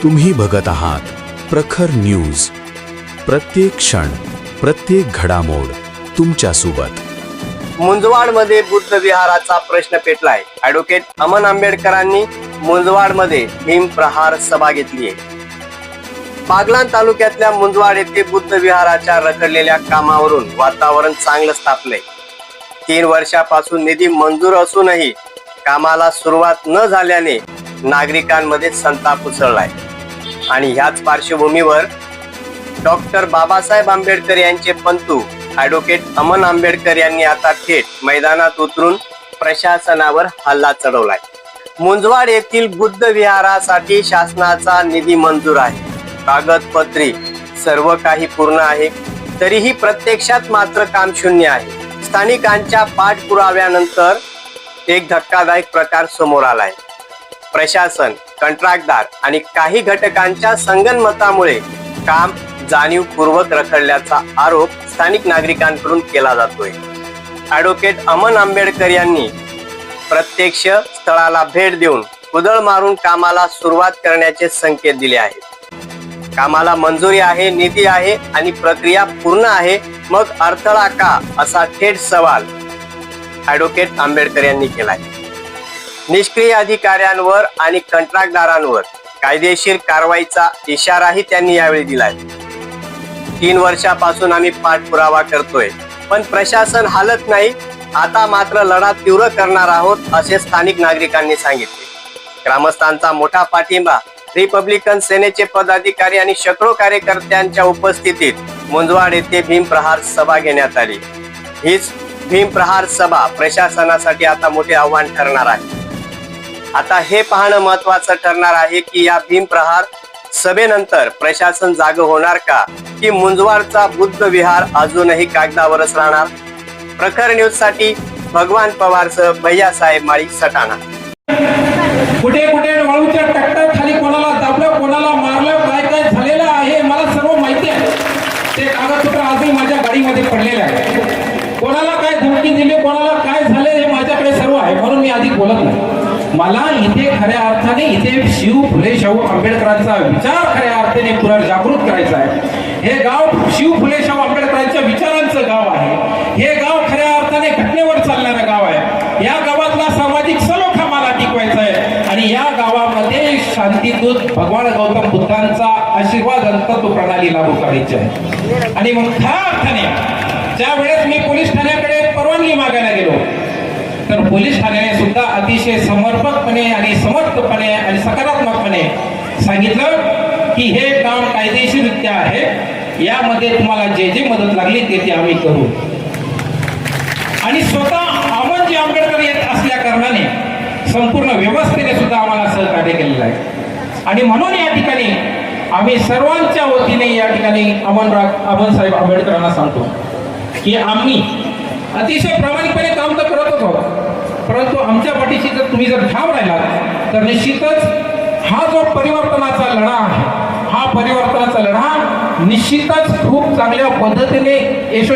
तुम्ही बघत आहात प्रखर न्यूज. प्रत्येक क्षण, प्रत्येक घडामोड तुमच्या सोबत. मुंजवाडमध्ये बुद्ध विहाराचा प्रश्न पेटलाय. ॲडव्होकेट अमन आंबेडकरांनी मुंजवाडमध्ये भीमप्रहार सभा घेतली आहे. बागलाण तालुक्यातल्या मुंजवाड येथे बुद्ध विहाराच्या रखडलेल्या कामावरून वातावरण चांगलंच तापलंय. 3 वर्षापासून निधी मंजूर असूनही कामाला सुरुवात न झाल्याने नागरिकांमध्ये संताप उसळलाय. आणि ह्याच पार्श्वभूमीवर डॉक्टर बाबासाहेब आंबेडकर यांचे पंतू ॲडव्होकेट अमन आंबेडकर यांनी आता थेट मैदानात उतरून प्रशासनावर हल्ला चढवलाय. मुंजवाड येथील बुद्ध विहारासाठी शासनाचा निधी मंजूर आहे. कागदपत्री सर्व काही पूर्ण आहे, तरीही प्रत्यक्षात मात्र काम शून्य आहे. स्थानिकांच्या पाठपुराव्यानंतर एक धक्कादायक प्रकार समोर आलाय. प्रशासन, कंत्राटदार आणि काही घटकांच्या संगनमतामुळे काम जाणीवपूर्वक रखडल्याचा आरोप स्थानिक नागरिकांकडून केला जातोय. ॲडव्होकेट अमन आंबेडकर यांनी प्रत्यक्ष स्थळाला भेट देऊन कुदळ मारून कामाला सुरुवात करण्याचे संकेत दिले आहेत. कामाला मंजुरी आहे, निधी आहे आणि प्रक्रिया पूर्ण आहे, मग अडथळा का, असा थेट सवाल ॲडव्होकेट आंबेडकर यांनी केलाय. निष्क्रिय अधिकाऱ्यांवर आणि कंत्राटदारांवर कायदेशीर कारवाईचा इशाराही त्यांनी यावेळी दिलाय. 3 वर्षापासून आम्ही पाठपुरावा करतोय, पण प्रशासन हालत नाही. आता मात्र लढा तीव्र करणार आहोत, असे स्थानिक नागरिकांनी सांगितले. ग्रामस्थांचा मोठा पाठिंबा, रिपब्लिकन सेनेचे पदाधिकारी आणि शेकडो कार्यकर्त्यांच्या उपस्थितीत मुंजवाड येथे भीमप्रहार सभा घेण्यात आली. हीच भीमप्रहार सभा प्रशासनासाठी आता मोठे आव्हान ठरणार आहे. आता हे पाहणं महत्वाचं ठरणार आहे की या भीमप्रहार सभेनंतर प्रशासन जाग होणार का, की मुंजवाडचा बुद्ध विहार अजूनही कागदावरच राहणार. प्रखर न्यूज साठी भगवान पवारसह भैयासाहेब माळी, सटाणा. कुठे कुठे वाळूच्या टक्कर खाली कोणाला दाबलं, कोणाला मारलं, काय काय झालेलं आहे मला सर्व माहिती आहे. ते कागदपत्र आजही माझ्या गाडीमध्ये पडलेले आहे. कोणाला काय धमकी दिली, कोणाला काय झाले, हे माझ्याकडे सर्व आहे, म्हणून मी अधिक बोलत नाही. मला इथे खऱ्या अर्थाने इथे शिव फुले शाहू आंबेडकरांचा विचार खऱ्या अर्थाने पुनर्जागृत करायचा आहे. हे गाव शिव फुले शाहू आंबेडकरांच्या विचारांचं गाव आहे. हे गाव खऱ्या अर्थाने घटनेवर चालणारं गाव आहे. या गावातला सामाजिक सलोखा मला टिकवायचा आहे आणि या गावामध्ये शांतीदूत भगवान गौतम बुद्धांचा आशीर्वाद तत्व प्रणाली लागू करायची आहे. आणि मग खऱ्या अर्थाने ज्या वेळेस मी पोलीस ठाण्याकडे परवानगी मागायला गेलो, तर पोलीस ठाण्याने सुद्धा अतिशय समर्पकपणे आणि समर्थपणे आणि सकारात्मकपणे सांगितलं की हे काम कायदेशीररित्या आहे, यामध्ये तुम्हाला जे जे मदत लागली ते आम्ही करू. आणि स्वतः अमनजी आंबेडकर येत असल्या कारणाने संपूर्ण व्यवस्थेने सुद्धा आम्हाला सहकार्य केलेलं आहे. आणि म्हणून या ठिकाणी आम्ही सर्वांच्या वतीने या ठिकाणी अमन साहेब आंबेडकरांना सांगतो की आम्ही अतिशय प्रामाणिकपणे काम तर करतच आहोत, परंतु आमच्या पाठीशी जर तुम्ही जर ठाम राहिलात तर निश्चितच हा जो परिवर्तनाचा लढा आहे, हा परिवर्तनाचा लढा निश्चितच खूप चांगल्या पद्धतीने यशस्वी